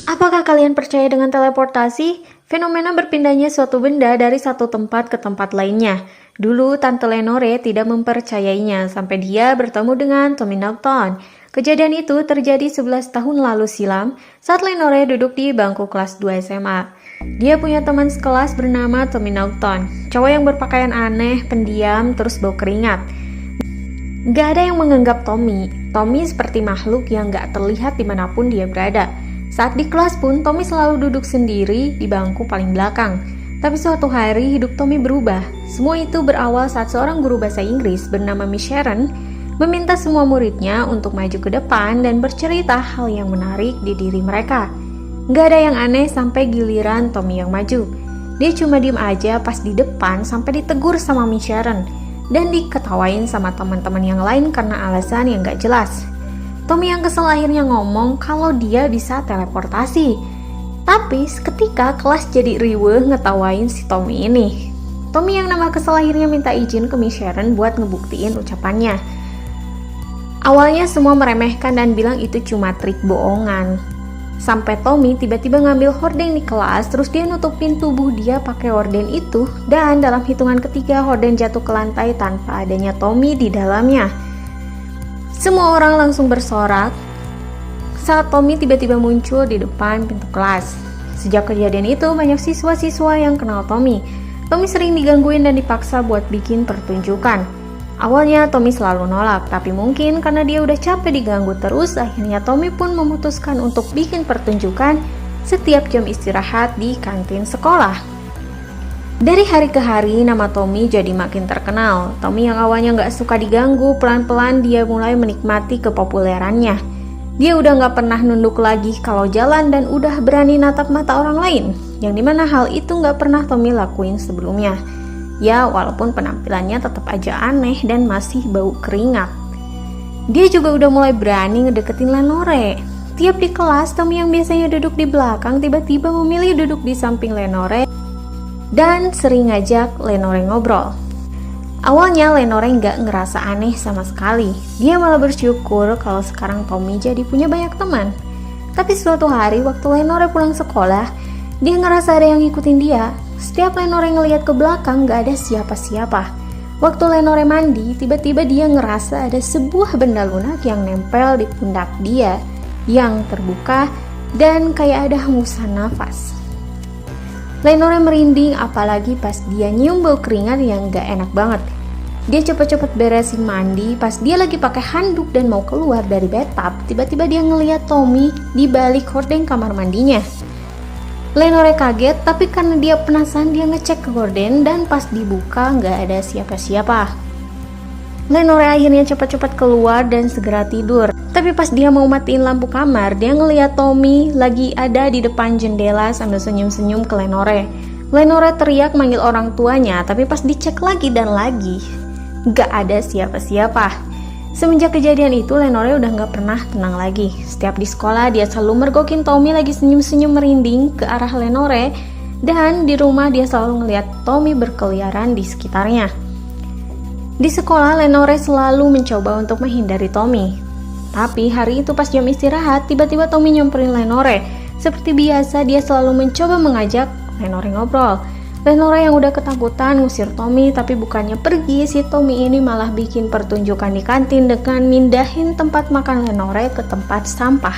Apakah kalian percaya dengan teleportasi? Fenomena berpindahnya suatu benda dari satu tempat ke tempat lainnya. Dulu Tante Lenore tidak mempercayainya sampai dia bertemu dengan Tommy Naughton. Kejadian itu terjadi 11 tahun lalu silam saat Lenore duduk di bangku kelas 2 SMA. Dia punya teman sekelas bernama Tommy Naughton, cowok yang berpakaian aneh, pendiam, terus bau keringat. Gak ada yang menganggap Tommy seperti makhluk yang gak terlihat dimanapun dia berada. Saat di kelas pun, Tommy selalu duduk sendiri di bangku paling belakang. Tapi suatu hari, hidup Tommy berubah. Semua itu berawal saat seorang guru bahasa Inggris bernama Miss Sharon meminta semua muridnya untuk maju ke depan dan bercerita hal yang menarik di diri mereka. Gak ada yang aneh sampai giliran Tommy yang maju. Dia cuma diem aja pas di depan sampai ditegur sama Miss Sharon dan diketawain sama teman-teman yang lain karena alasan yang gak jelas. Tommy yang kesel akhirnya ngomong kalau dia bisa teleportasi. Tapi seketika kelas jadi riweuh ngetawain si Tommy ini. Tommy yang nambah kesel akhirnya minta izin ke Miss Sharon buat ngebuktiin ucapannya. Awalnya semua meremehkan dan bilang itu cuma trik bohongan. Sampai Tommy tiba-tiba ngambil horden di kelas, terus dia nutupin tubuh dia pakai horden itu, dan dalam hitungan ketiga horden jatuh ke lantai tanpa adanya Tommy di dalamnya. Semua orang langsung bersorak saat Tommy tiba-tiba muncul di depan pintu kelas. Sejak kejadian itu, banyak siswa-siswa yang kenal Tommy. Tommy sering digangguin dan dipaksa buat bikin pertunjukan. Awalnya Tommy selalu nolak, tapi mungkin karena dia udah capek diganggu terus, akhirnya Tommy pun memutuskan untuk bikin pertunjukan setiap jam istirahat di kantin sekolah. Dari hari ke hari, nama Tommy jadi makin terkenal. Tommy yang awalnya gak suka diganggu, pelan-pelan dia mulai menikmati kepopulerannya. Dia udah gak pernah nunduk lagi kalau jalan dan udah berani natap mata orang lain, yang dimana hal itu gak pernah Tommy lakuin sebelumnya. Ya, walaupun penampilannya tetap aja aneh dan masih bau keringat. Dia juga udah mulai berani ngedeketin Lenore. Tiap di kelas, Tommy yang biasanya duduk di belakang tiba-tiba memilih duduk di samping Lenore dan sering ngajak Lenore ngobrol. Awalnya Lenore nggak ngerasa aneh sama sekali. Dia malah bersyukur kalau sekarang Tommy jadi punya banyak teman. Tapi suatu hari waktu Lenore pulang sekolah, dia ngerasa ada yang ngikutin dia. Setiap Lenore ngelihat ke belakang gak ada siapa-siapa. Waktu Lenore mandi, tiba-tiba dia ngerasa ada sebuah benda lunak yang nempel di pundak dia, yang terbuka dan kayak ada hembusan nafas. Lenore merinding apalagi pas dia nyium bau keringat yang gak enak banget. Dia cepet-cepet beresin mandi, pas dia lagi pakai handuk dan mau keluar dari bathtub, tiba-tiba dia ngelihat Tommy di balik hordeng kamar mandinya. Lenore kaget, tapi karena dia penasaran dia ngecek ke gorden dan pas dibuka nggak ada siapa-siapa. Lenore akhirnya cepat-cepat keluar dan segera tidur. Tapi pas dia mau matiin lampu kamar, dia ngeliat Tommy lagi ada di depan jendela sambil senyum-senyum ke Lenore. Lenore teriak manggil orang tuanya, tapi pas dicek lagi dan lagi, nggak ada siapa-siapa. Semenjak kejadian itu, Lenore udah gak pernah tenang lagi. Setiap di sekolah, dia selalu mergokin Tommy lagi senyum-senyum merinding ke arah Lenore, dan di rumah dia selalu ngeliat Tommy berkeliaran di sekitarnya. Di sekolah, Lenore selalu mencoba untuk menghindari Tommy. Tapi hari itu pas jam istirahat, tiba-tiba Tommy nyamperin Lenore. Seperti biasa, dia selalu mencoba mengajak Lenore ngobrol. Lenore yang udah ketakutan ngusir Tommy, tapi bukannya pergi, si Tommy ini malah bikin pertunjukan di kantin dengan mindahin tempat makan Lenore ke tempat sampah.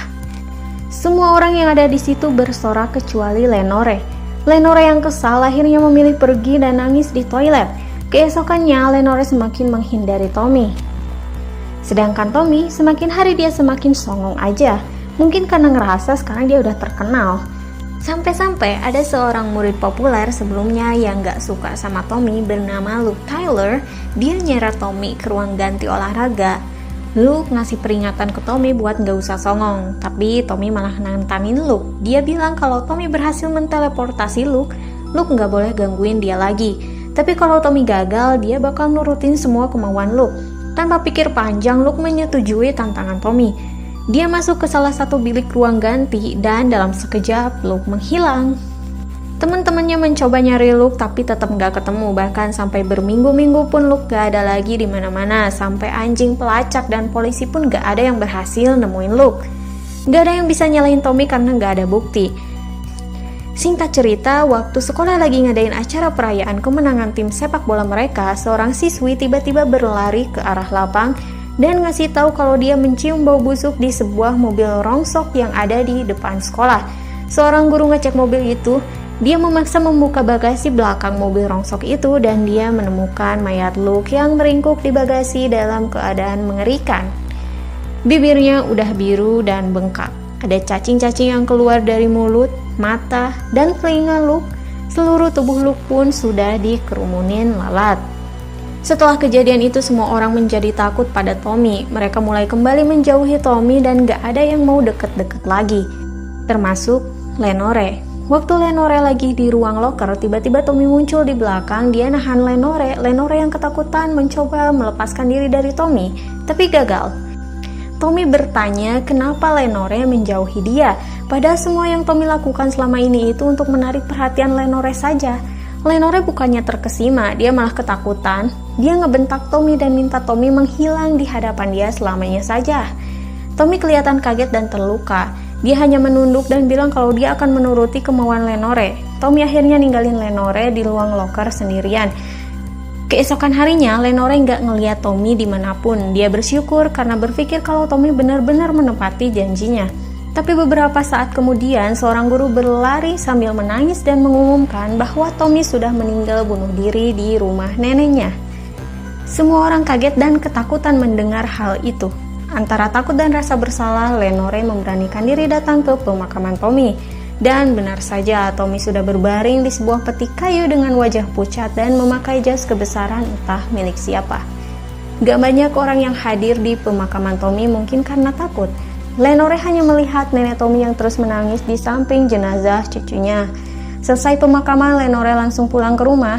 Semua orang yang ada di situ bersorak kecuali Lenore. Lenore yang kesal akhirnya memilih pergi dan nangis di toilet. Keesokannya Lenore semakin menghindari Tommy. Sedangkan Tommy semakin hari dia semakin songong aja. Mungkin karena ngerasa sekarang dia udah terkenal. Sampai-sampai ada seorang murid populer sebelumnya yang gak suka sama Tommy bernama Luke Tyler. Dia nyeret Tommy ke ruang ganti olahraga. Luke ngasih peringatan ke Tommy buat gak usah songong, tapi Tommy malah nantangin Luke. Dia bilang kalau Tommy berhasil menteleportasi Luke gak boleh gangguin dia lagi. Tapi kalau Tommy gagal, dia bakal nurutin semua kemauan Luke. Tanpa pikir panjang, Luke menyetujui tantangan Tommy. Dia masuk ke salah satu bilik ruang ganti dan dalam sekejap Luke menghilang. Teman-temannya mencoba nyari Luke tapi tetap gak ketemu, bahkan sampai berminggu-minggu pun Luke gak ada lagi di mana-mana. Sampai anjing pelacak dan polisi pun gak ada yang berhasil nemuin Luke. Gak ada yang bisa nyalahin Tommy karena gak ada bukti. Singkat cerita, waktu sekolah lagi ngadain acara perayaan kemenangan tim sepak bola mereka, seorang siswi tiba-tiba berlari ke arah lapang dan ngasih tahu kalau dia mencium bau busuk di sebuah mobil rongsok yang ada di depan sekolah. Seorang guru ngecek mobil itu, dia memaksa membuka bagasi belakang mobil rongsok itu dan dia menemukan mayat Luke yang meringkuk di bagasi dalam keadaan mengerikan. Bibirnya udah biru dan bengkak. Ada cacing-cacing yang keluar dari mulut, mata, dan telinga Luke. Seluruh tubuh Luke pun sudah dikerumunin lalat. Setelah kejadian itu, semua orang menjadi takut pada Tommy. Mereka mulai kembali menjauhi Tommy dan gak ada yang mau deket-deket lagi. Termasuk Lenore. Waktu Lenore lagi di ruang loker, tiba-tiba Tommy muncul di belakang. Dia nahan Lenore. Lenore yang ketakutan mencoba melepaskan diri dari Tommy, tapi gagal. Tommy bertanya kenapa Lenore menjauhi dia, padahal semua yang Tommy lakukan selama ini itu untuk menarik perhatian Lenore saja. Lenore bukannya terkesima, dia malah ketakutan. Dia ngebentak Tommy dan minta Tommy menghilang di hadapan dia selamanya saja. Tommy kelihatan kaget dan terluka. Dia hanya menunduk dan bilang kalau dia akan menuruti kemauan Lenore. Tommy akhirnya ninggalin Lenore di ruang loker sendirian. Keesokan harinya, Lenore nggak ngeliat Tommy dimanapun. Dia bersyukur karena berpikir kalau Tommy benar-benar menepati janjinya. Tapi beberapa saat kemudian, seorang guru berlari sambil menangis dan mengumumkan bahwa Tommy sudah meninggal bunuh diri di rumah neneknya. Semua orang kaget dan ketakutan mendengar hal itu. Antara takut dan rasa bersalah, Lenore memberanikan diri datang ke pemakaman Tommy. Dan benar saja, Tommy sudah berbaring di sebuah peti kayu dengan wajah pucat dan memakai jas kebesaran entah milik siapa. Gak banyak orang yang hadir di pemakaman Tommy mungkin karena takut. Lenore hanya melihat nenek Tommy yang terus menangis di samping jenazah cucunya. Selesai pemakaman, Lenore langsung pulang ke rumah.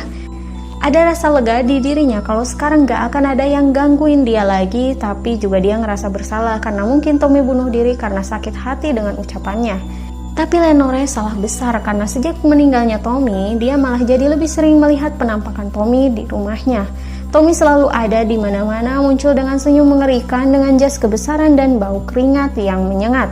Ada rasa lega di dirinya kalau sekarang gak akan ada yang gangguin dia lagi, tapi juga dia ngerasa bersalah karena mungkin Tommy bunuh diri karena sakit hati dengan ucapannya. Tapi Lenore salah besar karena sejak meninggalnya Tommy, dia malah jadi lebih sering melihat penampakan Tommy di rumahnya. Tommy selalu ada di mana-mana, muncul dengan senyum mengerikan, dengan jas kebesaran dan bau keringat yang menyengat.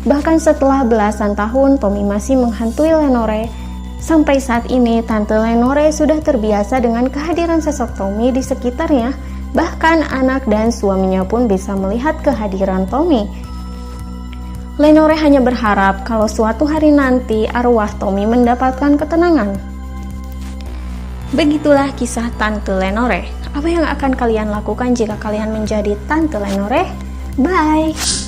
Bahkan setelah belasan tahun, Tommy masih menghantui Lenore. Sampai saat ini, Tante Lenore sudah terbiasa dengan kehadiran sosok Tommy di sekitarnya. Bahkan anak dan suaminya pun bisa melihat kehadiran Tommy. Lenore hanya berharap kalau suatu hari nanti arwah Tommy mendapatkan ketenangan. Begitulah kisah Tante Lenore. Apa yang akan kalian lakukan jika kalian menjadi Tante Lenore? Bye!